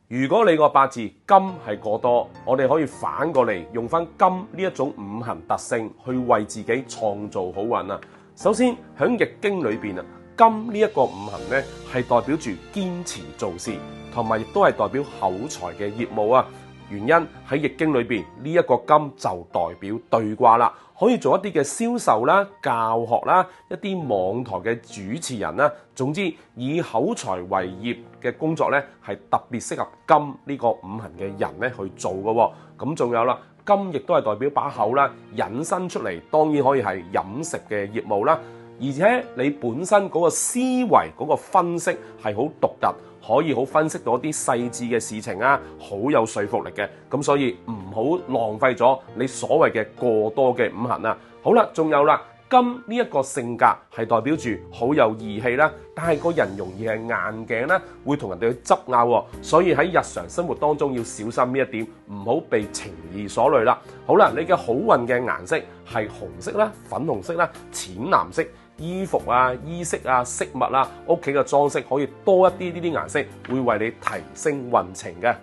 如果你個八字金係過多，我哋可以反過嚟用翻金呢一種五行特性去為自己創造好運啊。首先喺易經裏邊啊，金呢一個五行呢係代表住堅持做事，同埋亦都係代表口才嘅業務啊。原因喺易經裏邊呢一個金就代表對卦啦，可以做一啲嘅銷售啦、教學啦、一啲網台嘅主持人啦，總之以口才為業嘅工作呢，係特別適合金呢個五行嘅人呢去做嘅。咁仲有啦，金亦都係代表把口啦，引申出嚟當然可以係飲食嘅業務啦，而且你本身嗰個思維嗰個分析係好獨特，可以好分析到一啲細緻嘅事情啊，好有說服力嘅。咁所以唔好浪費咗你所謂嘅過多嘅五行啊。好啦，仲有啦，金呢一個性格係代表住好有義氣啦，但係個人容易係硬頸啦，會同人哋去執拗，所以喺日常生活當中要小心呢一點，唔好被情義所累啦。好啦，你嘅好運嘅顏色係紅色啦、粉紅色啦、淺藍色。衣服啊、衣飾啊、飾物啊、屋企嘅裝飾可以多一啲呢啲顏色，會為你提升運程嘅。